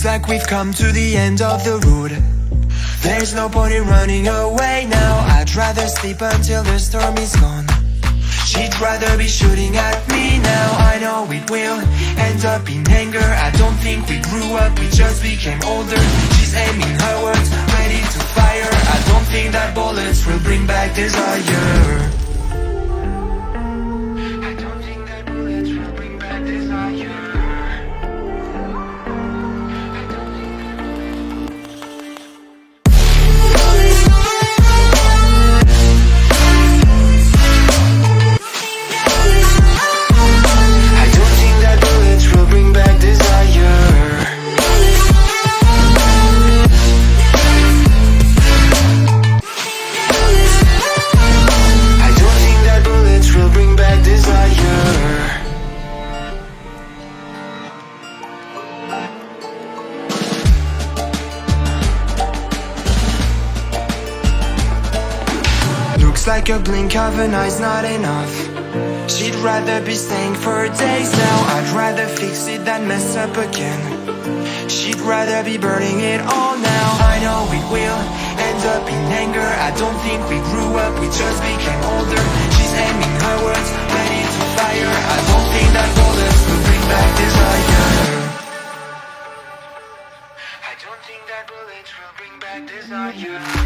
Looks like we've come to the end of the road. There's no point in running away now. I'd rather sleep until the storm is gone. She'd rather be shooting at me now. I know it will end up in anger. I don't think we grew up, we just became older. She's aiming her words, ready to fire. I don't think that bullets will bring back desire. I don't think that bullets will bring back desire. Looks like a blink of an eye's not enough. She'd rather be staying for days now. I'd rather fix it than mess up again. She'd rather be burning it all now. I know it will end up in anger. I don't think we grew up, we just became older. She's aiming her words, ready to fire. I don't think that bullets will bring back desire. I don't think that bullets will bring back desire.